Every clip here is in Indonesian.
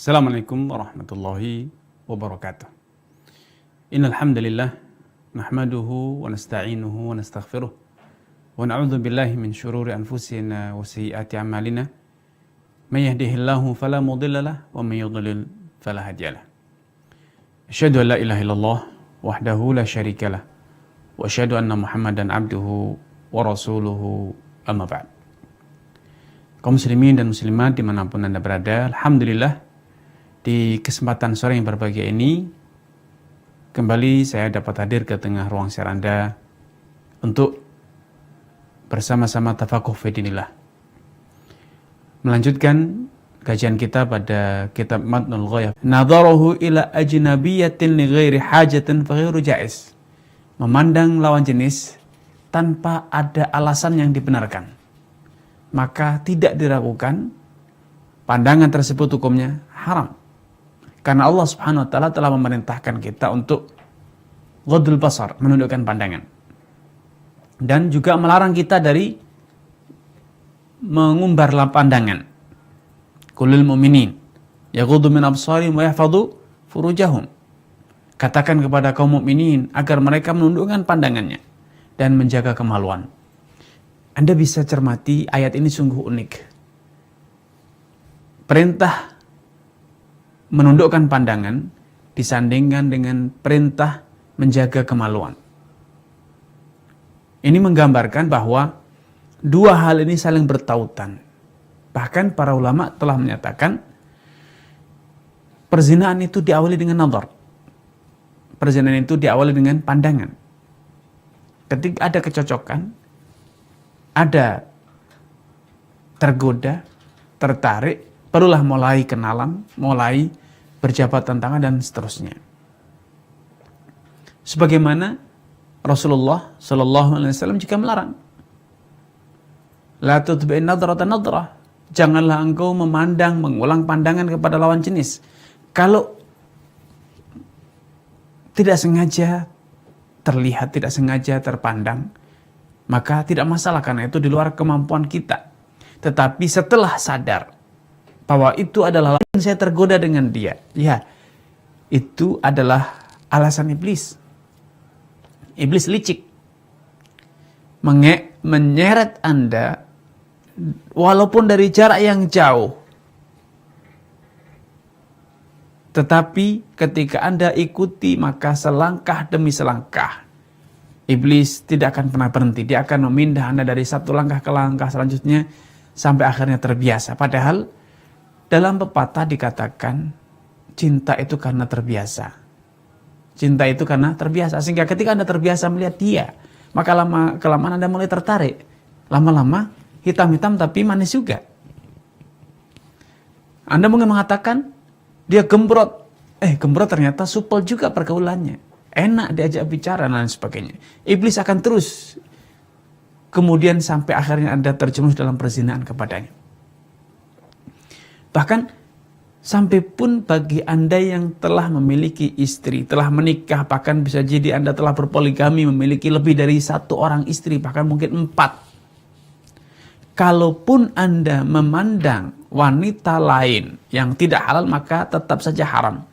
Assalamualaikum warahmatullahi wabarakatuh. Innal hamdalillah nahmaduhu wa nasta'inuhu wa nastaghfiruh wa na'udzu billahi min shururi anfusina wa sayyiati a'malina. May yahdihillahu fala mudilla lahu wa may yudlil fala hadiya lahu. Asyhadu an la ilaha illallah wahdahu la syarika lah wa asyhadu anna Muhammadan abduhu wa rasuluhu amma ba'd. Kaum muslimin dan muslimat dimanapun Anda berada, alhamdulillah di kesempatan sore yang berbahagia ini kembali saya dapat hadir ke tengah ruang share Anda untuk bersama-sama tafakuh fi dinillah, melanjutkan kajian kita pada kitab Matnul Ghayah, nadharahu ila ajnabiyatin li ghairi hajatin fa ghairu jaiz, memandang lawan jenis tanpa ada alasan yang dibenarkan maka tidak diragukan, pandangan tersebut hukumnya haram. Karena Allah Subhanahu wa taala telah memerintahkan kita untuk ghadul basar, menundukkan pandangan. Dan juga melarang kita dari mengumbarlah pandangan. Qulil mu'minin yaghuddu min absarihim wa yahfadhu furujahum. Katakan kepada kaum mukminin agar mereka menundukkan pandangannya dan menjaga kemaluan. Anda bisa cermati ayat ini sungguh unik. Perintah menundukkan pandangan disandingkan dengan perintah menjaga kemaluan. Ini menggambarkan bahwa dua hal ini saling bertautan. Bahkan para ulama telah menyatakan perzinahan itu diawali dengan nazar. Perzinahan itu diawali dengan pandangan. Ketika ada kecocokan, ada tergoda, tertarik, barulah mulai kenalan, mulai berjabatan tangan dan seterusnya. Sebagaimana Rasulullah Shallallahu Alaihi Wasallam juga melarang, la tutbi'in nadratan nadrah, janganlah engkau memandang, mengulang pandangan kepada lawan jenis. Kalau tidak sengaja terlihat, tidak sengaja terpandang, maka tidak masalah karena itu di luar kemampuan kita. Tetapi setelah sadar bahwa itu adalah alasan saya tergoda dengan dia, ya, itu adalah alasan iblis. Iblis licik menyeret Anda walaupun dari jarak yang jauh. Tetapi ketika Anda ikuti, maka selangkah demi selangkah iblis tidak akan pernah berhenti. Dia akan memindah Anda dari satu langkah ke langkah selanjutnya sampai akhirnya terbiasa. Padahal dalam pepatah dikatakan cinta itu karena terbiasa. Cinta itu karena terbiasa. Sehingga ketika Anda terbiasa melihat dia, maka kelamaan Anda mulai tertarik. Lama-lama hitam-hitam tapi manis juga. Anda mungkin mengatakan dia gembrot. Gembrot ternyata supel juga pergaulannya. Enak diajak bicara dan lain sebagainya. Iblis akan terus. Kemudian sampai akhirnya Anda terjerumus dalam perzinahan kepadanya. Bahkan sampai pun bagi Anda yang telah memiliki istri, telah menikah, bahkan bisa jadi Anda telah berpoligami, memiliki lebih dari satu orang istri, bahkan mungkin 4. Kalaupun Anda memandang wanita lain yang tidak halal, maka tetap saja haram.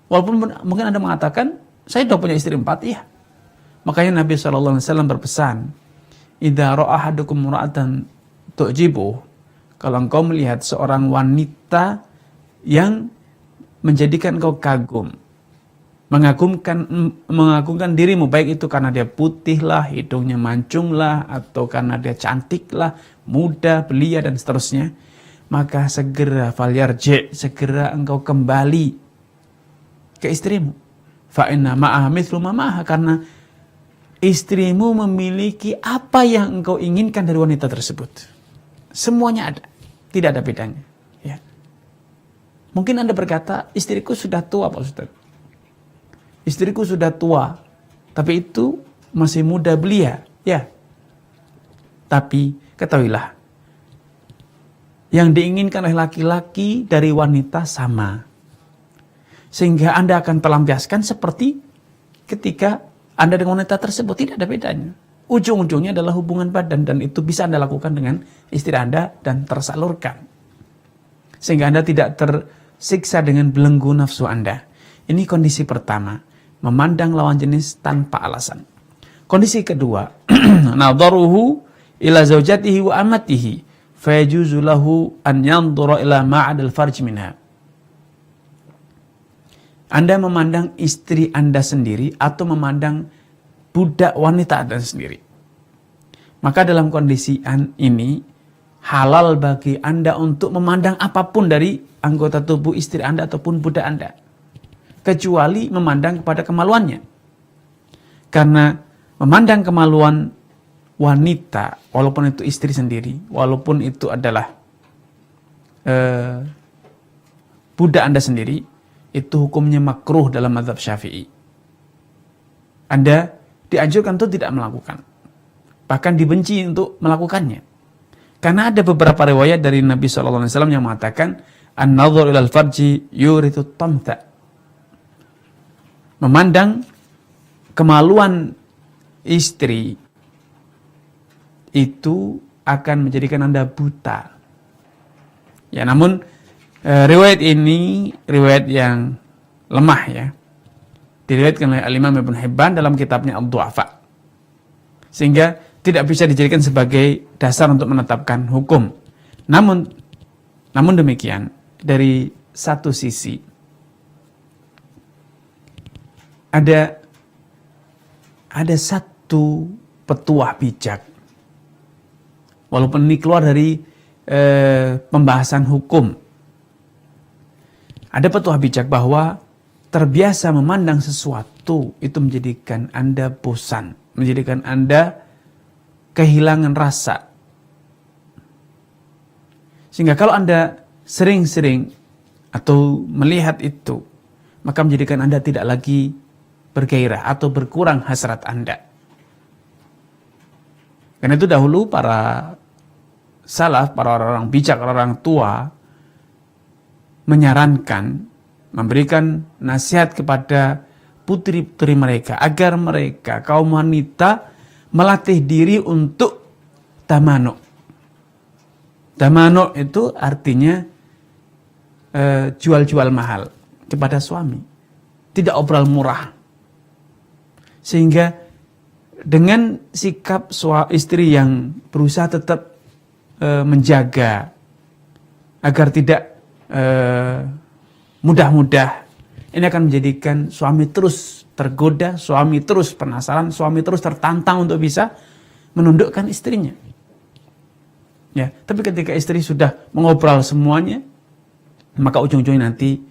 Walaupun mungkin Anda mengatakan, saya sudah punya istri 4, iya. Makanya Nabi SAW berpesan, idza ra'a ahadukum imra'atan tu'jibuh, kalau engkau melihat seorang wanita yang menjadikan engkau kagum, mengagumkan dirimu, baik itu karena dia putih lah, hidungnya mancung lah, atau karena dia cantik lah, muda, belia dan seterusnya, maka segera falyarji', segera engkau kembali ke istrimu. Fa inna ma'aha mithlu ma ma'aha, karena istrimu memiliki apa yang engkau inginkan dari wanita tersebut. Semuanya ada, tidak ada bedanya. Ya. Mungkin Anda berkata, istriku sudah tua Pak Ustaz. Istriku sudah tua, tapi itu masih muda belia. Ya. Tapi ketahuilah, yang diinginkan oleh laki-laki dari wanita sama. Sehingga Anda akan pelampiaskan seperti ketika Anda dengan wanita tersebut, tidak ada bedanya. Ujung-ujungnya adalah hubungan badan, dan itu bisa Anda lakukan dengan istri Anda dan tersalurkan. sehingga Anda tidak tersiksa dengan belenggu nafsu Anda. Ini kondisi pertama, memandang lawan jenis tanpa alasan. Kondisi kedua, nadharuhu ila zaujatihi wa amatihi fayajuzu lahu an yanzura ila ma'adil farj minha. Anda memandang istri Anda sendiri atau memandang budak wanita Anda sendiri. Maka dalam kondisi ini, halal bagi Anda untuk memandang apapun dari anggota tubuh istri Anda ataupun budak Anda. Kecuali memandang kepada kemaluannya. Karena memandang kemaluan wanita, walaupun itu istri sendiri, walaupun itu adalah budak Anda sendiri, itu hukumnya makruh dalam mazhab Syafi'i. Anda dianjurkan untuk tidak melakukan. Bahkan dibenci untuk melakukannya. Karena ada beberapa riwayat dari Nabi SAW yang mengatakan, an-nadhur ilal farji yurithu tamtha. Memandang kemaluan istri itu akan menjadikan Anda buta. Ya, namun riwayat ini riwayat yang lemah ya. Diriwayatkan oleh Al-Imam Ibn Hibban dalam kitabnya Ad-Du'afa. Sehingga tidak bisa dijadikan sebagai dasar untuk menetapkan hukum. Namun demikian, dari satu sisi ada satu petuah bijak. Walaupun ini keluar dari pembahasan hukum. Ada petuah bijak bahwa terbiasa memandang sesuatu itu menjadikan Anda bosan, menjadikan Anda kehilangan rasa. Sehingga kalau Anda sering-sering atau melihat itu, maka menjadikan Anda tidak lagi bergairah atau berkurang hasrat Anda. Karena itu dahulu para salaf, para orang-orang bijak, orang tua menyarankan, memberikan nasihat kepada putri-putri mereka agar mereka kaum wanita melatih diri untuk tamanuk. Tamanuk itu artinya jual-jual mahal kepada suami. Tidak obral murah. Sehingga dengan sikap istri yang berusaha tetap menjaga agar tidak mudah-mudah, ini akan menjadikan suami terus tergoda, suami terus penasaran, suami terus tertantang untuk bisa menundukkan istrinya. Ya, tapi ketika istri sudah mengobrol semuanya, maka ujung-ujungnya nanti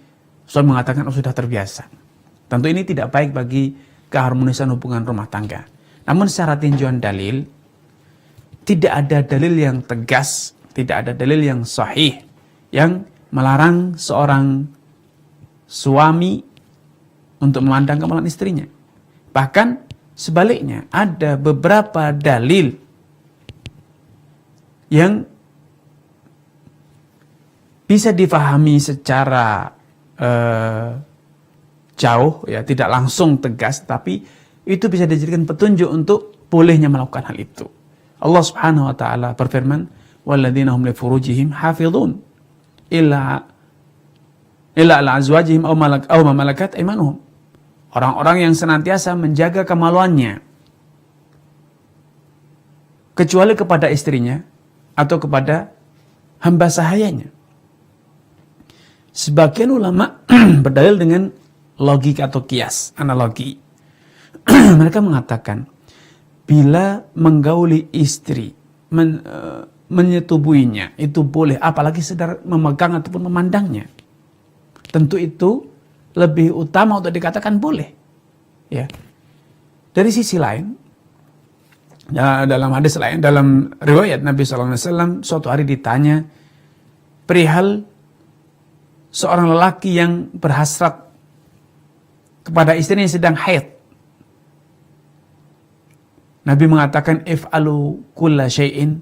suami mengatakan sudah terbiasa. Tentu ini tidak baik bagi keharmonisan hubungan rumah tangga. Namun secara tinjauan dalil, tidak ada dalil yang tegas, tidak ada dalil yang sahih yang melarang seorang suami untuk memandang kemaluan istrinya. Bahkan sebaliknya, ada beberapa dalil yang bisa difahami secara jauh, ya, tidak langsung tegas, tapi itu bisa dijadikan petunjuk untuk bolehnya melakukan hal itu. Allah Subhanahu wa taala berfirman, "Walladzina hum li furujihim hafizun illa ala azwajihim aw ma malakat aymanuhum." Orang-orang yang senantiasa menjaga kemaluannya kecuali kepada istrinya atau kepada hamba sahayanya. Sebagian ulama berdalil dengan logik atau kias, analogi. Mereka mengatakan, bila menggauli istri, menyetubuhinya, itu boleh, apalagi sedar memegang ataupun memandangnya. Tentu itu lebih utama untuk dikatakan boleh. Ya. Dari sisi lain, ya, dalam hadis lain, dalam riwayat Nabi SAW, suatu hari ditanya perihal seorang lelaki yang berhasrat kepada istrinya yang sedang haid. Nabi mengatakan, if'alu kulla syai'in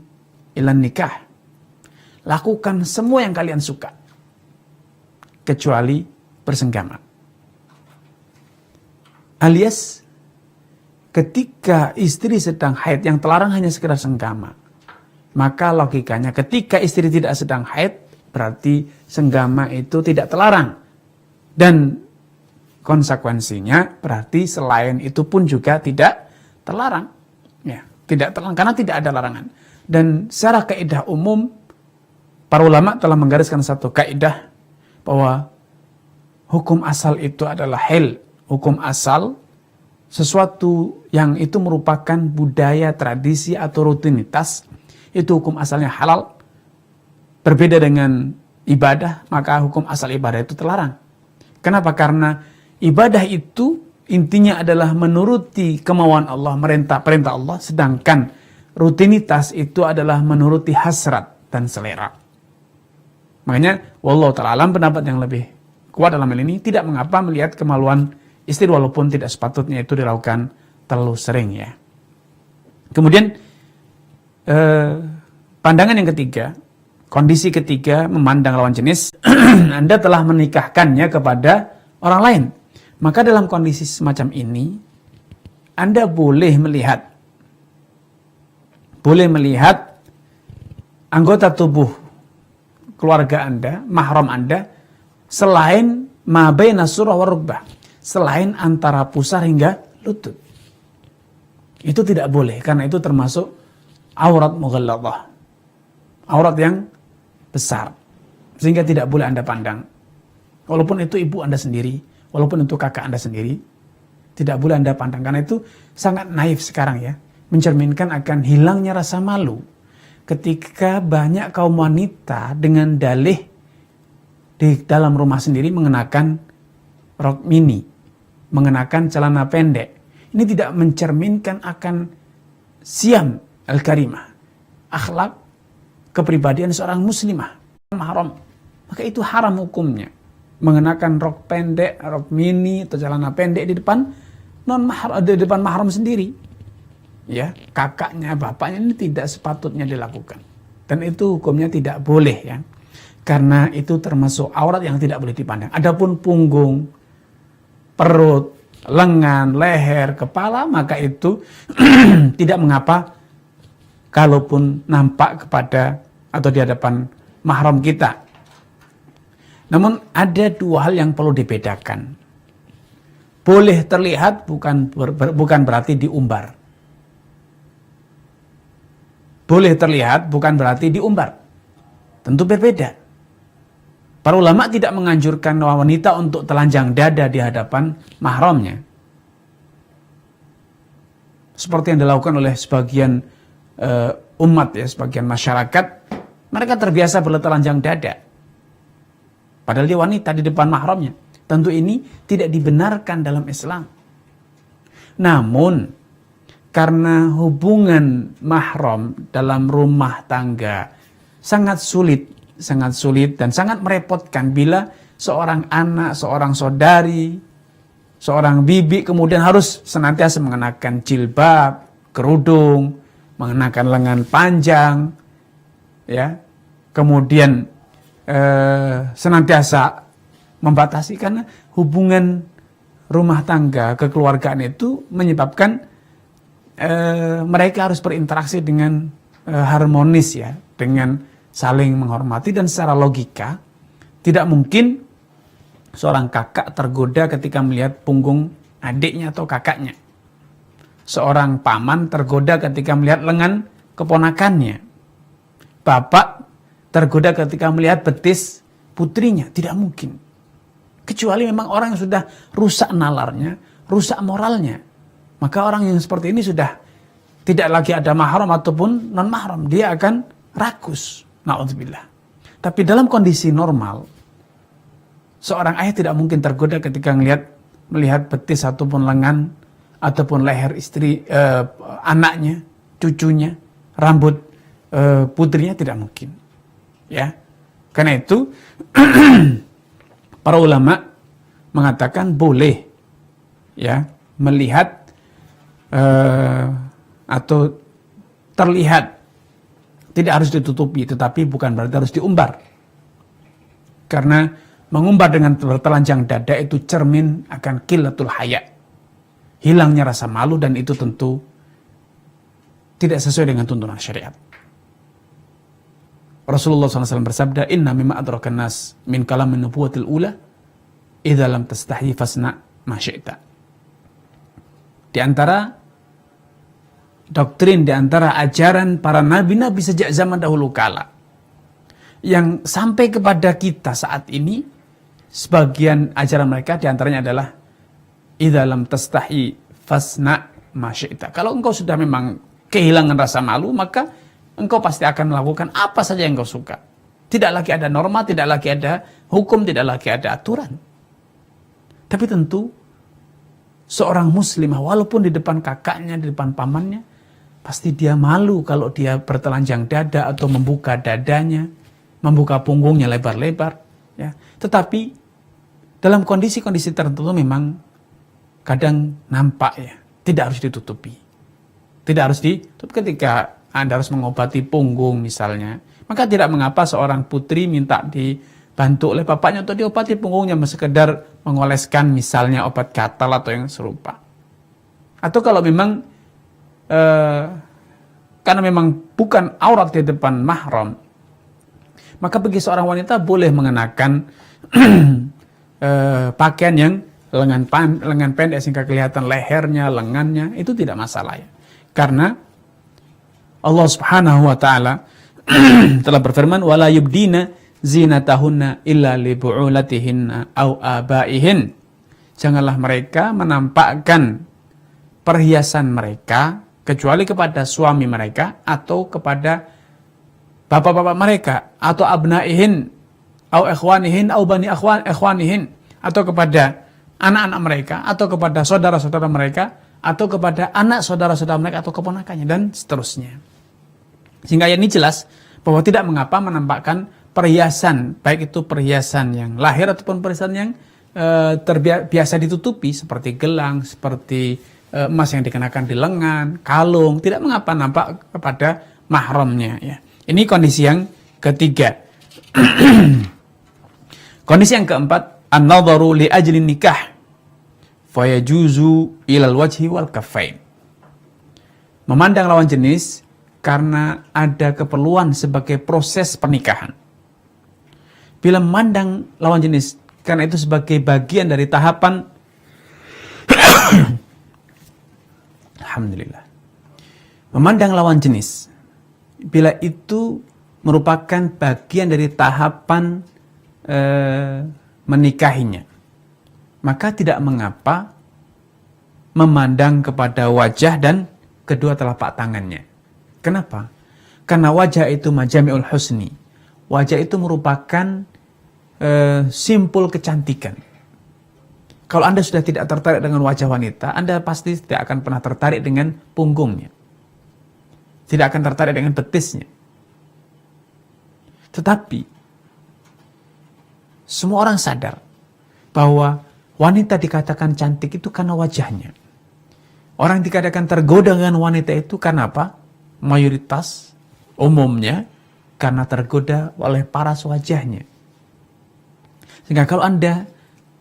ilan nikah. Lakukan semua yang kalian suka, kecuali bersenggama. Alias, ketika istri sedang haid, yang terlarang hanya sekedar senggama. Maka logikanya, ketika istri tidak sedang haid, berarti senggama itu tidak terlarang. Dan konsekuensinya berarti selain itu pun juga tidak terlarang. Ya, tidak terlarang karena tidak ada larangan. Dan secara kaidah umum, para ulama telah menggariskan satu kaidah bahwa hukum asal itu adalah hal. Hukum asal sesuatu yang itu merupakan budaya, tradisi atau rutinitas, itu hukum asalnya halal. Berbeda dengan ibadah, maka hukum asal ibadah itu terlarang. Kenapa? Karena ibadah itu intinya adalah menuruti kemauan Allah, perintah Allah, sedangkan rutinitas itu adalah menuruti hasrat dan selera. Makanya, wallahu ta'ala alam, pendapat yang lebih kuat dalam hal ini, tidak mengapa melihat kemaluan istri walaupun tidak sepatutnya itu dilakukan terlalu sering ya. Kemudian, pandangan yang ketiga, kondisi ketiga, memandang lawan jenis, Anda telah menikahkannya kepada orang lain. Maka dalam kondisi semacam ini, Anda boleh melihat anggota tubuh keluarga Anda, mahram Anda, selain ma baina surah wa rukbah, selain antara pusar hingga lutut. Itu tidak boleh, karena itu termasuk aurat mughalladhah. Aurat yang besar, sehingga tidak boleh Anda pandang. Walaupun itu ibu Anda sendiri, walaupun itu kakak Anda sendiri, tidak boleh Anda pandang. Karena itu sangat naif sekarang ya, mencerminkan akan hilangnya rasa malu ketika banyak kaum wanita dengan dalih di dalam rumah sendiri mengenakan rok mini, mengenakan celana pendek. Ini tidak mencerminkan akan siam al-karimah, akhlak kepribadian seorang muslimah mahram. Maka itu haram hukumnya mengenakan rok pendek, rok mini atau celana pendek di depan mahram sendiri. Ya, kakaknya, bapaknya, ini tidak sepatutnya dilakukan. Dan itu hukumnya tidak boleh ya. Karena itu termasuk aurat yang tidak boleh dipandang. Adapun punggung, perut, lengan, leher, kepala, maka itu tidak mengapa kalaupun nampak kepada atau di hadapan mahram kita. Namun ada dua hal yang perlu dibedakan. Boleh terlihat bukan berarti diumbar. Boleh terlihat bukan berarti diumbar. Tentu berbeda. Para ulama tidak menganjurkan wanita untuk telanjang dada di hadapan mahramnya. Seperti yang dilakukan oleh sebagian umat ya, sebagian masyarakat, mereka terbiasa bertelanjang dada. Padahal dia wanita di depan mahramnya. Tentu ini tidak dibenarkan dalam Islam. Namun, karena hubungan mahram dalam rumah tangga sangat sulit dan sangat merepotkan bila seorang anak, seorang saudari, seorang bibi kemudian harus senantiasa mengenakan jilbab, kerudung, mengenakan lengan panjang, ya, kemudian senantiasa membatasi, karena hubungan rumah tangga, kekeluargaan itu menyebabkan mereka harus berinteraksi dengan harmonis ya, dengan saling menghormati. Dan secara logika tidak mungkin seorang kakak tergoda ketika melihat punggung adiknya atau kakaknya. Seorang paman tergoda ketika melihat lengan keponakannya. Bapak tergoda ketika melihat betis putrinya. Tidak mungkin. Kecuali memang orang yang sudah rusak nalarnya, rusak moralnya. Maka orang yang seperti ini sudah tidak lagi ada mahram ataupun non mahram. Dia akan rakus. Na'udzubillah. Tapi dalam kondisi normal, seorang ayah tidak mungkin tergoda ketika melihat betis ataupun lengan ataupun leher istri, anaknya, cucunya, rambut putrinya, tidak mungkin. Ya, karena itu para ulama mengatakan boleh ya melihat atau terlihat, tidak harus ditutupi, tetapi bukan berarti harus diumbar. Karena mengumbar dengan bertelanjang dada itu cermin akan qillatul haya, hilangnya rasa malu, dan itu tentu tidak sesuai dengan tuntunan syariat. Rasulullah SAW bersabda, "Inna mimma adrakan nas min kalamin nubuwatil ula, idza lam tastahi fasna ma syi'ta." Di antara doktrin, di antara ajaran para nabi-nabi sejak zaman dahulu kala, yang sampai kepada kita saat ini, sebagian ajaran mereka di antaranya adalah, "Idza lam tastahi fasna ma syi'ta." Kalau engkau sudah memang kehilangan rasa malu, maka engkau pasti akan melakukan apa saja yang engkau suka. Tidak lagi ada norma, tidak lagi ada hukum, tidak lagi ada aturan. Tapi tentu seorang muslimah, walaupun di depan kakaknya, di depan pamannya, pasti dia malu kalau dia bertelanjang dada atau membuka dadanya, membuka punggungnya lebar-lebar. Ya. Tetapi dalam kondisi-kondisi tertentu memang kadang nampak, ya, tidak harus ditutupi. Tidak harus ditutup. Ketika Anda harus mengobati punggung misalnya, maka tidak mengapa seorang putri minta dibantu oleh bapaknya untuk diobati punggungnya, sekedar mengoleskan misalnya obat gatal atau yang serupa. Atau kalau memang karena memang bukan aurat di depan mahram, maka bagi seorang wanita boleh mengenakan pakaian yang lengan pendek sehingga kelihatan lehernya, lengannya, itu tidak masalah, ya. Karena Allah Subhanahu wa taala telah berfirman, "Wala yubdina zinatahunna illa li bu'ulatihinna aw abaihin." Janganlah mereka menampakkan perhiasan mereka kecuali kepada suami mereka atau kepada bapak-bapak mereka, atau abnaihin aw ikhwanihin aw bani ikhwanihin, atau kepada anak-anak mereka, atau kepada saudara-saudara mereka, atau kepada anak saudara-saudara mereka atau keponakannya, dan seterusnya. Sehingga ayat ini jelas bahwa tidak mengapa menampakkan perhiasan, baik itu perhiasan yang lahir ataupun perhiasan yang terbiasa ditutupi, seperti gelang, seperti emas yang dikenakan di lengan, kalung, tidak mengapa nampak kepada mahramnya, ya. Ini kondisi yang ketiga. Kondisi yang keempat, an-nadharu li ajli nikah fayajuzu ilal wajhi wal kaffain. Memandang lawan jenis karena ada keperluan sebagai proses pernikahan. Bila memandang lawan jenis karena itu sebagai bagian dari tahapan Alhamdulillah. Memandang lawan jenis bila itu merupakan bagian dari tahapan menikahinya, maka tidak mengapa memandang kepada wajah dan kedua telapak tangannya. Kenapa? Karena wajah itu majami'ul husni. Wajah itu merupakan simpul kecantikan. Kalau Anda sudah tidak tertarik dengan wajah wanita, Anda pasti tidak akan pernah tertarik dengan punggungnya. Tidak akan tertarik dengan betisnya. Tetapi semua orang sadar bahwa wanita dikatakan cantik itu karena wajahnya. Orang dikatakan tergoda dengan wanita itu karena apa? Mayoritas umumnya karena tergoda oleh paras wajahnya. Sehingga kalau Anda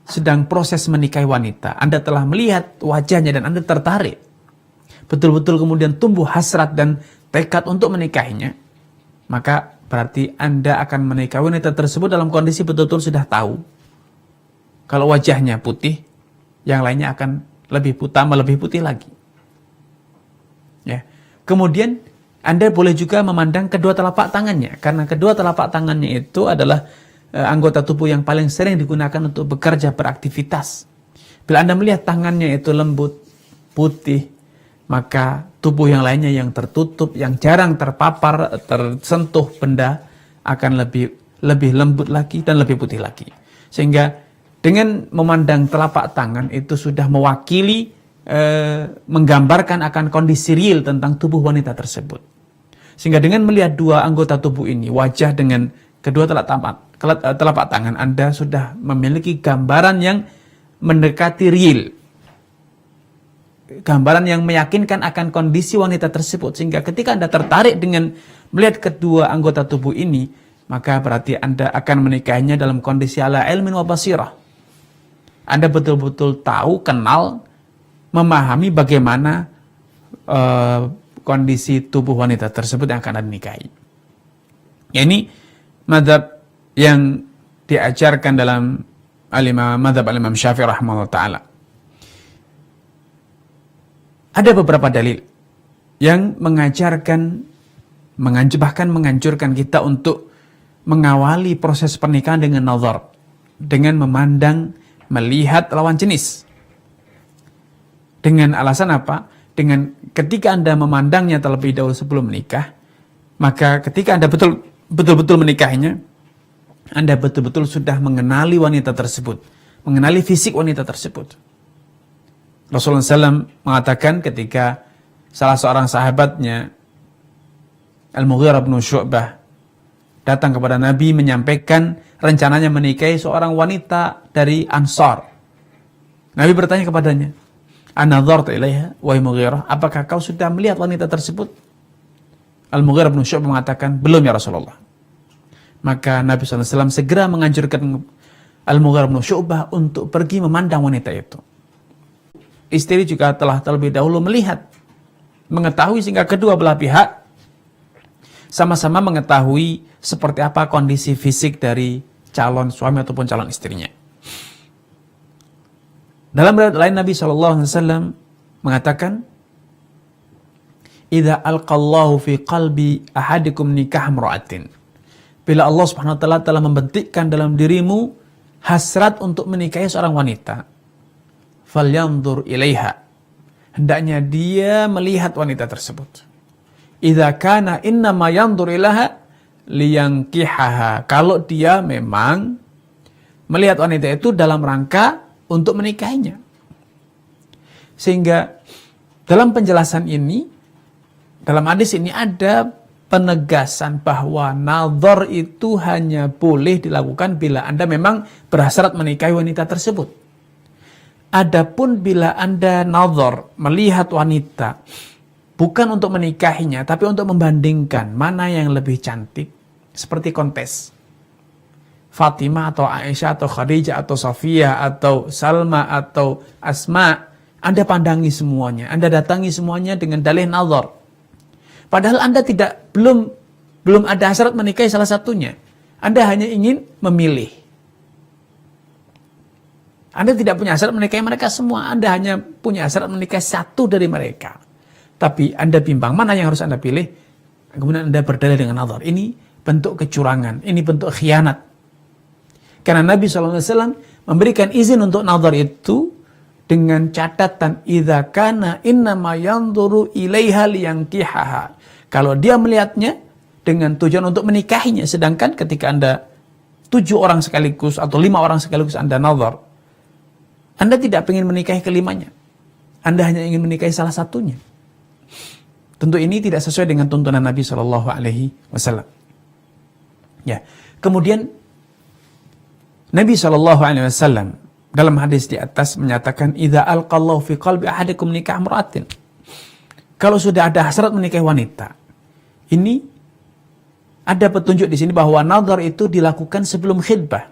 sedang proses menikahi wanita, Anda telah melihat wajahnya dan Anda tertarik, betul-betul kemudian tumbuh hasrat dan tekad untuk menikahinya, maka berarti Anda akan menikahi wanita tersebut dalam kondisi betul-betul sudah tahu kalau wajahnya putih, yang lainnya akan lebih putih lagi. Ya. Kemudian Anda boleh juga memandang kedua telapak tangannya, karena kedua telapak tangannya itu adalah anggota tubuh yang paling sering digunakan untuk bekerja, beraktivitas. Bila Anda melihat tangannya itu lembut, putih, maka tubuh yang lainnya yang tertutup, yang jarang terpapar, tersentuh benda, akan lebih lembut lagi dan lebih putih lagi. Sehingga dengan memandang telapak tangan itu sudah mewakili, menggambarkan akan kondisi real tentang tubuh wanita tersebut. Sehingga dengan melihat dua anggota tubuh ini, wajah dengan kedua telapak tangan, Anda sudah memiliki gambaran yang mendekati real. Gambaran yang meyakinkan akan kondisi wanita tersebut. Sehingga ketika Anda tertarik dengan melihat kedua anggota tubuh ini, maka berarti Anda akan menikahinya dalam kondisi ala ilmin wa basirah. Anda betul-betul tahu, kenal, memahami bagaimana kondisi tubuh wanita tersebut yang akan Anda nikahi. Ya, ini mazhab yang diajarkan dalam mazhab al-Imam Syafi'i rahimahullah ta'ala. Ada beberapa dalil yang bahkan menganjurkan kita untuk mengawali proses pernikahan dengan nazar, dengan melihat lawan jenis. Dengan alasan apa? Dengan ketika Anda memandangnya terlebih dahulu sebelum menikah, maka ketika Anda betul-betul menikahinya, Anda betul-betul sudah mengenali wanita tersebut, mengenali fisik wanita tersebut. Rasulullah SAW mengatakan ketika salah seorang sahabatnya, Al-Mughirah bin Syu'bah, datang kepada Nabi menyampaikan rencananya menikahi seorang wanita dari Ansar. Nabi bertanya kepadanya, "An-nadharta ilaiha wa Mughirah?" Apakah kau sudah melihat wanita tersebut? Al-Mughirah bin Syu'bah mengatakan, "Belum ya Rasulullah." Maka Nabi SAW segera menganjurkan Al-Mughirah bin Syu'bah untuk pergi memandang wanita itu. Istri juga telah terlebih dahulu mengetahui sehingga kedua belah pihak sama-sama mengetahui seperti apa kondisi fisik dari calon suami ataupun calon istrinya. Dalam riwayat lain Nabi SAW mengatakan, "Idza alqallahu fi qalbi ahadikum nikah imra'atin." Bila Allah Subhanahu wa taala telah membentikkan dalam dirimu hasrat untuk menikahi seorang wanita, falyanzur ilaiha. Hendaknya dia melihat wanita tersebut. Idza kana innama yanzur ilaiha liyankihaha. Kalau dia memang melihat wanita itu dalam rangka untuk menikahinya. Sehingga dalam penjelasan ini, dalam hadis ini ada penegasan bahwa nazar itu hanya boleh dilakukan bila Anda memang berhasrat menikahi wanita tersebut. Adapun bila Anda nazar melihat wanita bukan untuk menikahinya, tapi untuk membandingkan mana yang lebih cantik, seperti kontes Fatimah atau Aisyah atau Khadijah atau Safiyah atau Salma atau Asma, Anda pandangi semuanya, Anda datangi semuanya dengan dalih nazar. Padahal Anda belum ada hasrat menikahi salah satunya. Anda hanya ingin memilih. Anda tidak punya hasrat menikahi mereka semua. Anda hanya punya hasrat menikahi satu dari mereka. Tapi Anda bimbang mana yang harus Anda pilih. Kemudian Anda berdalil dengan nazar. Ini bentuk kecurangan. Ini bentuk khianat. Karena Nabi SAW memberikan izin untuk nazar itu dengan catatan idza kana innama yanzuru ilaiha liyankihaha. Kalau dia melihatnya dengan tujuan untuk menikahinya, sedangkan ketika Anda 7 orang sekaligus atau 5 orang sekaligus Anda nazar, Anda tidak ingin menikahi kelimanya. Anda hanya ingin menikahi salah satunya. Tentu ini tidak sesuai dengan tuntunan Nabi SAW. Ya. Kemudian Nabi SAW dalam hadis di atas menyatakan, "Idza alqallahu fi qalbi ahadikum nikah imra'atin." Kalau sudah ada hasrat menikahi wanita, ini ada petunjuk di sini bahwa nazar itu dilakukan sebelum khidbah.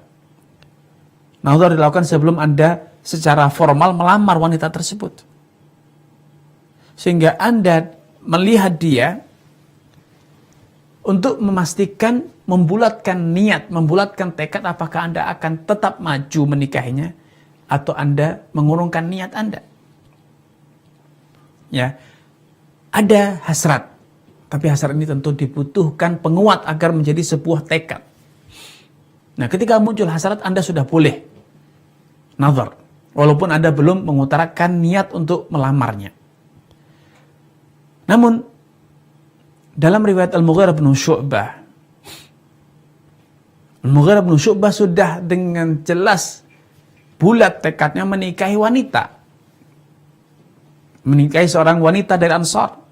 Nazar dilakukan sebelum Anda secara formal melamar wanita tersebut. Sehingga Anda melihat dia untuk memastikan, membulatkan niat, membulatkan tekad apakah Anda akan tetap maju menikahinya atau Anda mengurungkan niat Anda. Ya. Ada hasrat, tapi hasrat ini tentu dibutuhkan penguat agar menjadi sebuah tekad. Nah, ketika muncul hasrat, Anda sudah boleh nazar, walaupun Anda belum mengutarakan niat untuk melamarnya. Namun, dalam riwayat Al-Mughirah bin Syu'bah, Al-Mughirah bin Syu'bah sudah dengan jelas bulat tekadnya menikahi wanita. Menikahi seorang wanita dari Ansar.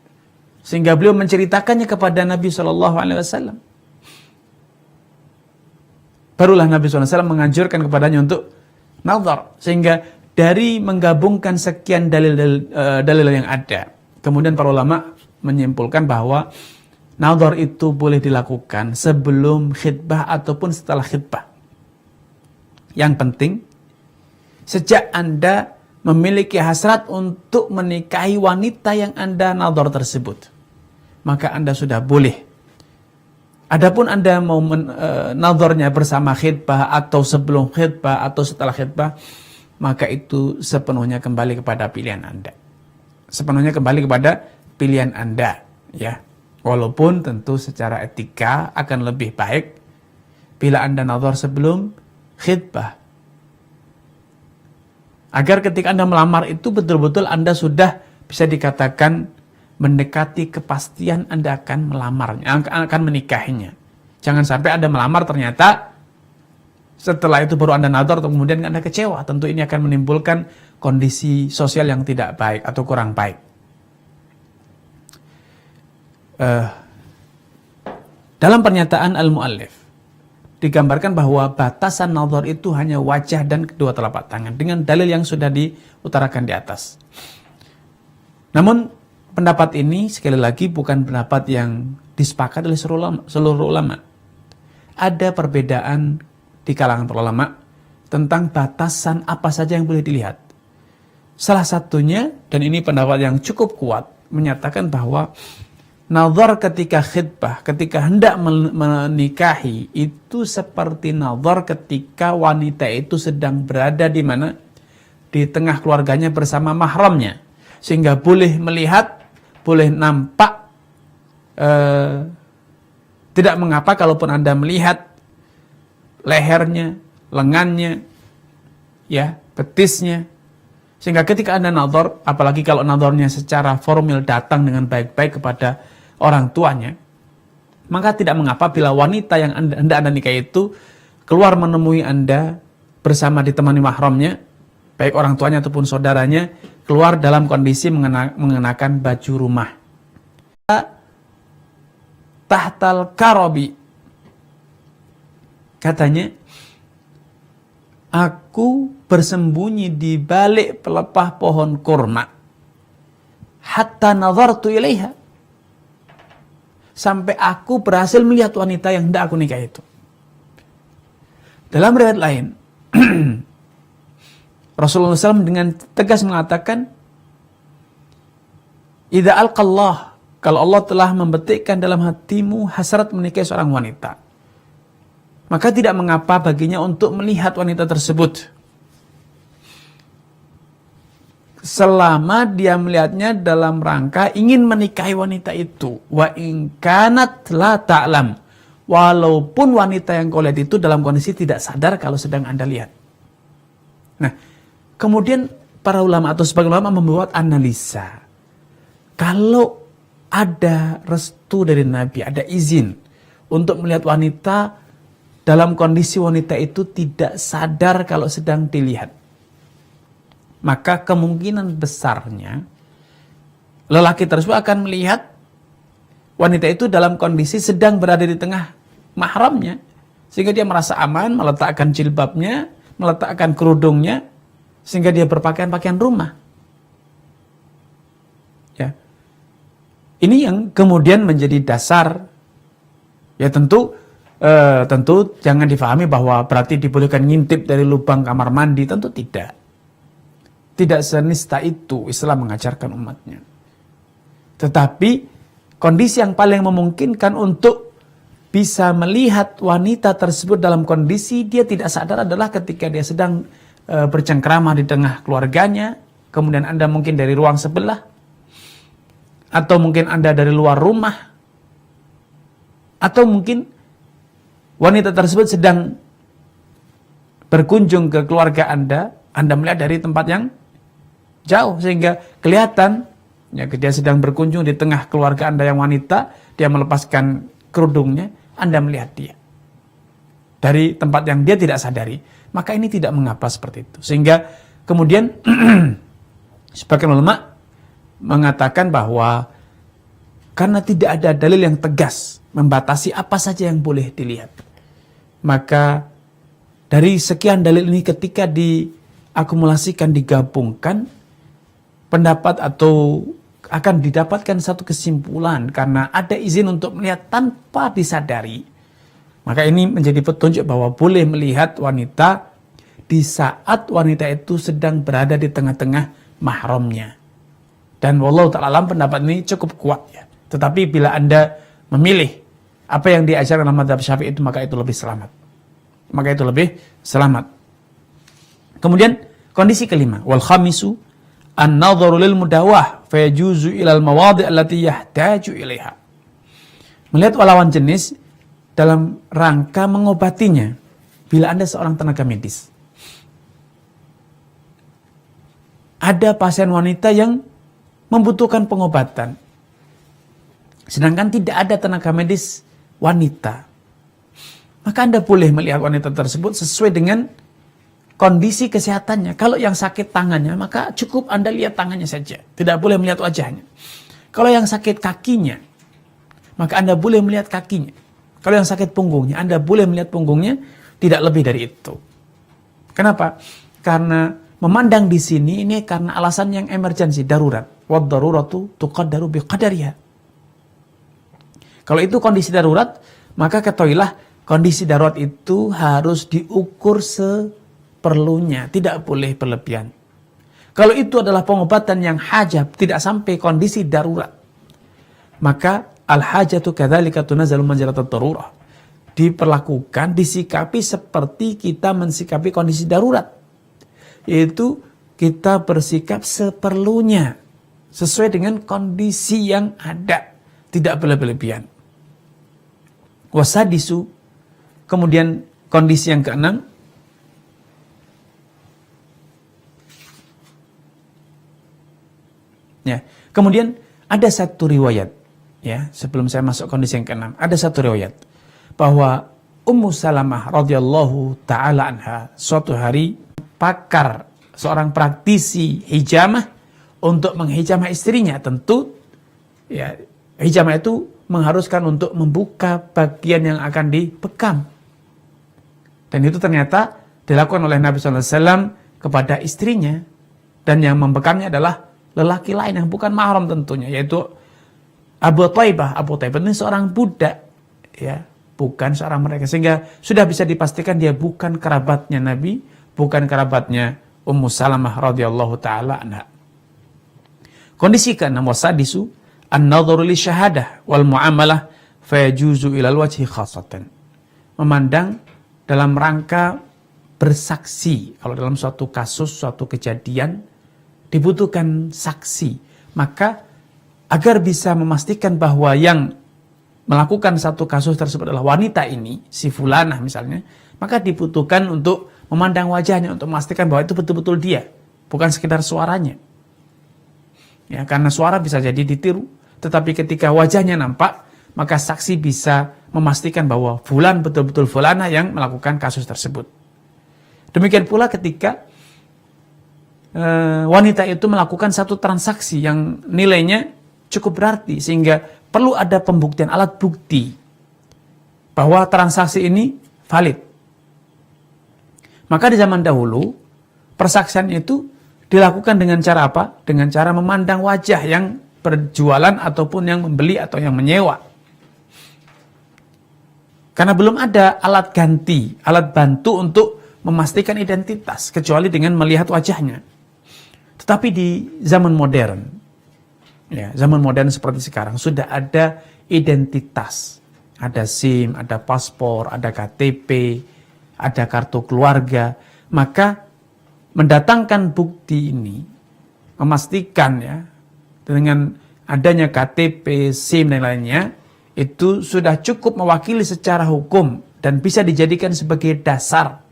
Sehingga beliau menceritakannya kepada Nabi SAW. Barulah Nabi SAW menganjurkan kepadanya untuk nazar. Sehingga dari menggabungkan sekian dalil yang ada, kemudian para ulama menyimpulkan bahwa nazar itu boleh dilakukan sebelum khitbah ataupun setelah khitbah. Yang penting, sejak Anda memiliki hasrat untuk menikahi wanita yang Anda nazar tersebut, maka Anda sudah boleh Adapun Anda mau nazarnya bersama khitbah atau sebelum khitbah atau setelah khitbah, maka itu sepenuhnya kembali kepada pilihan Anda. Sepenuhnya kembali kepada pilihan Anda, ya. Walaupun tentu secara etika akan lebih baik bila Anda nazar sebelum khitbah. Agar ketika Anda melamar itu betul-betul Anda sudah bisa dikatakan mendekati kepastian Anda akan melamarnya, akan menikahinya. Jangan sampai Anda melamar ternyata setelah itu baru Anda nazar atau kemudian Anda kecewa. Tentu ini akan menimbulkan kondisi sosial yang tidak baik atau kurang baik. Dalam pernyataan al-muallif digambarkan bahwa batasan nazar itu hanya wajah dan kedua telapak tangan dengan dalil yang sudah diutarakan di atas. Namun pendapat ini sekali lagi bukan pendapat yang disepakati oleh seluruh ulama. Ada perbedaan di kalangan para ulama tentang batasan apa saja yang boleh dilihat. Salah satunya, dan ini pendapat yang cukup kuat, menyatakan bahwa nazar ketika khitbah, ketika hendak menikahi, itu seperti nazar ketika wanita itu sedang berada di mana? Di tengah keluarganya bersama mahramnya. Sehingga boleh melihat, boleh nampak, tidak mengapa kalaupun Anda melihat lehernya, lengannya, ya, betisnya. Sehingga ketika Anda nazar, apalagi kalau nazarnya secara formal datang dengan baik-baik kepada orang tuanya, maka tidak mengapa bila wanita yang Anda nikahi itu keluar menemui Anda bersama ditemani mahramnya, baik orang tuanya ataupun saudaranya, keluar dalam kondisi mengenakan baju rumah. Tahtal karobi, katanya, aku bersembunyi di balik pelepah pohon kurma hatta nazartu ilaiha, sampai aku berhasil melihat wanita yang hendak aku nikah itu. Dalam riwayat lain, Rasulullah SAW dengan tegas mengatakan, idza alqallah, kalau Allah telah membetikkan dalam hatimu hasrat menikahi seorang wanita, maka tidak mengapa baginya untuk melihat wanita tersebut, selama dia melihatnya dalam rangka ingin menikahi wanita itu. Wa in kanat la ta'lam, walaupun wanita yang kau lihat itu dalam kondisi tidak sadar kalau sedang Anda lihat. Nah, kemudian para ulama atau sebagian ulama membuat analisa. Kalau ada restu dari Nabi, ada izin untuk melihat wanita dalam kondisi wanita itu tidak sadar kalau sedang dilihat, maka kemungkinan besarnya lelaki tersebut akan melihat wanita itu dalam kondisi sedang berada di tengah mahramnya, sehingga dia merasa aman, meletakkan jilbabnya, meletakkan kerudungnya, sehingga dia berpakaian pakaian rumah. Ya, ini yang kemudian menjadi dasar. Ya tentu jangan difahami bahwa berarti dibolehkan ngintip dari lubang kamar mandi, tentu tidak. Tidak senista itu Islam mengajarkan umatnya. Tetapi kondisi yang paling memungkinkan untuk bisa melihat wanita tersebut dalam kondisi dia tidak sadar adalah ketika dia sedang bercengkrama di tengah keluarganya, kemudian Anda mungkin dari ruang sebelah, atau mungkin Anda dari luar rumah, atau mungkin wanita tersebut sedang berkunjung ke keluarga Anda melihat dari tempat yang jauh, sehingga kelihatan ya, dia sedang berkunjung di tengah keluarga Anda yang wanita, dia melepaskan kerudungnya, Anda melihat dia dari tempat yang dia tidak sadari, maka ini tidak mengapa seperti itu. Sehingga kemudian sebagian ulama mengatakan bahwa karena tidak ada dalil yang tegas membatasi apa saja yang boleh dilihat, maka dari sekian dalil ini ketika diakumulasikan, digabungkan, pendapat atau akan didapatkan satu kesimpulan karena ada izin untuk melihat tanpa disadari, maka ini menjadi petunjuk bahwa boleh melihat wanita di saat wanita itu sedang berada di tengah-tengah mahramnya. Dan wallahu ta'ala alam, pendapat ini cukup kuat ya. Tetapi bila Anda memilih apa yang diajarkan dalam mazhab Syafi'i itu, maka itu lebih selamat. Maka itu lebih selamat. Kemudian kondisi kelima, wal khamisu an-nadharu lil mudawah fa yajuzu ila al-mawadhi' allati yahtaju ilaiha. Melihat lawan jenis dalam rangka mengobatinya. Bila Anda seorang tenaga medis, ada pasien wanita yang membutuhkan pengobatan, sedangkan tidak ada tenaga medis wanita, maka Anda boleh melihat wanita tersebut sesuai dengan kondisi kesehatannya. Kalau yang sakit tangannya, maka cukup Anda lihat tangannya saja, tidak boleh melihat wajahnya. Kalau yang sakit kakinya, maka Anda boleh melihat kakinya. Kalau yang sakit punggungnya, Anda boleh melihat punggungnya, tidak lebih dari itu. Kenapa? Karena memandang di sini ini karena alasan yang emergensi, darurat. Wad daruratu tuqaddaru biqadariha. Kalau itu kondisi darurat, maka ketahuilah kondisi darurat itu harus diukur seperlunya, tidak boleh berlebihan. Kalau itu adalah pengobatan yang hajat, tidak sampai kondisi darurat, maka al-hajatu kadzalika tunazzalu manzilatat darurah. Diperlakukan, disikapi seperti kita mensikapi kondisi darurat, yaitu kita bersikap seperlunya, sesuai dengan kondisi yang ada, tidak berlebihan. Wasadisu, kemudian kondisi yang keenam, ya, kemudian ada satu riwayat, ya, sebelum saya masuk kondisi yang keenam, ada satu riwayat bahwa Ummu Salamah radhiyallahu taala anha suatu hari pakar, seorang praktisi hijamah untuk menghijamah istrinya. Tentu ya, hijamah itu mengharuskan untuk membuka bagian yang akan dibekam. Dan itu ternyata dilakukan oleh Nabi SAW kepada istrinya. Dan yang membekamnya adalah lelaki lain yang bukan mahram tentunya, yaitu Abu Taibah. Abu Taibah ini seorang budak, ya, bukan seorang mereka. Sehingga sudah bisa dipastikan dia bukan kerabatnya Nabi, bukan kerabatnya Ummu Salamah radhiyallahu taala anha. Kondisi ke-6, wasadisu an-nadharu li syahadah wal muamalah fa yajuzu ila al-wajhi khassatan. Memandang dalam rangka bersaksi. Kalau dalam suatu kasus, suatu kejadian dibutuhkan saksi, maka agar bisa memastikan bahwa yang melakukan satu kasus tersebut adalah wanita ini, si fulanah misalnya, maka dibutuhkan untuk memandang wajahnya, untuk memastikan bahwa itu betul-betul dia, bukan sekedar suaranya. Ya, karena suara bisa jadi ditiru, tetapi ketika wajahnya nampak, maka saksi bisa memastikan bahwa fulan betul-betul fulanah yang melakukan kasus tersebut. Demikian pula ketika wanita itu melakukan satu transaksi yang nilainya cukup berarti, sehingga perlu ada pembuktian, alat bukti bahwa transaksi ini valid. Maka di zaman dahulu, persaksian itu dilakukan dengan cara apa? Dengan cara memandang wajah yang berjualan ataupun yang membeli atau yang menyewa. Karena belum ada alat ganti, alat bantu untuk memastikan identitas, kecuali dengan melihat wajahnya. Tetapi di zaman modern, ya, zaman modern seperti sekarang, sudah ada identitas. Ada SIM, ada paspor, ada KTP, ada kartu keluarga. Maka mendatangkan bukti ini, memastikan ya, dengan adanya KTP, SIM dan lainnya, itu sudah cukup mewakili secara hukum dan bisa dijadikan sebagai dasar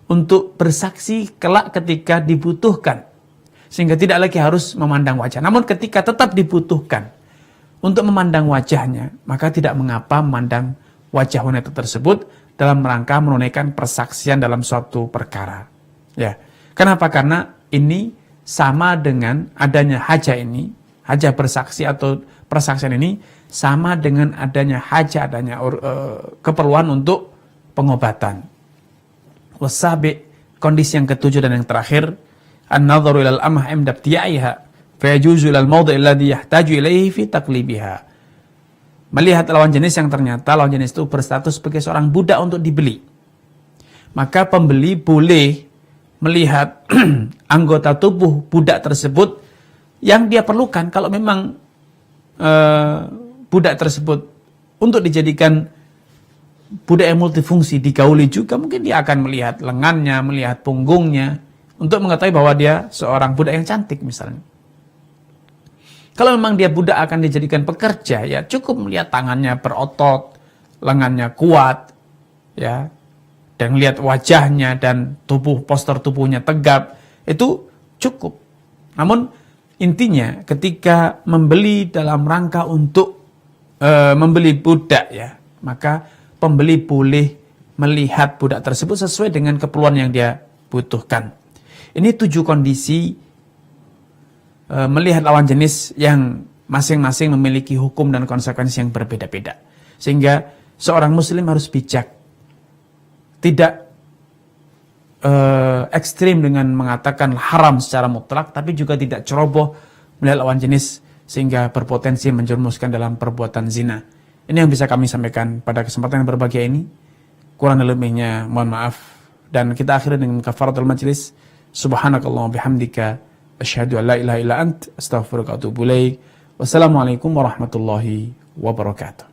untuk bersaksi kelak ketika dibutuhkan. Sehingga tidak lagi harus memandang wajah. Namun ketika tetap dibutuhkan untuk memandang wajahnya, maka tidak mengapa memandang wajah wanita tersebut dalam rangka menunaikan persaksian dalam suatu perkara. Ya. Kenapa? Karena ini sama dengan adanya hajah ini, hajah bersaksi atau persaksian ini sama dengan adanya hajah, adanya keperluan untuk pengobatan. Wasabi, kondisi yang ketujuh dan yang terakhir, an-nadharu ilal amah imda ibtiya'iha fa yajuzu ilal mawdi' alladhi yahtaju ilaihi fi taqlibiha. Melihat lawan jenis yang ternyata lawan jenis itu berstatus sebagai seorang budak untuk dibeli. Maka pembeli boleh melihat anggota tubuh budak tersebut yang dia perlukan. Kalau memang budak tersebut untuk dijadikan budak yang multifungsi, digauli juga, mungkin dia akan melihat lengannya, melihat punggungnya, untuk mengetahui bahwa dia seorang budak yang cantik misalnya. Kalau memang dia budak akan dijadikan pekerja, ya cukup melihat tangannya berotot, lengannya kuat, ya, dan melihat wajahnya dan postur tubuhnya tegap, itu cukup. Namun intinya ketika membeli dalam rangka untuk membeli budak, ya, maka pembeli boleh melihat budak tersebut sesuai dengan keperluan yang dia butuhkan. Ini 7 kondisi melihat lawan jenis yang masing-masing memiliki hukum dan konsekuensi yang berbeda-beda. Sehingga seorang muslim harus bijak. Tidak ekstrim dengan mengatakan haram secara mutlak, tapi juga tidak ceroboh melihat lawan jenis sehingga berpotensi menjerumuskan dalam perbuatan zina. Ini yang bisa kami sampaikan pada kesempatan yang berbahagia ini. Kurang lebihnya mohon maaf. Dan kita akhiri dengan kafaratul majlis. Subhanakallahumma bihamdika asyhadu an la ilaha illa ant astaghfiruka wa atubu ilaik. Wassalamualaikum warahmatullahi wabarakatuh.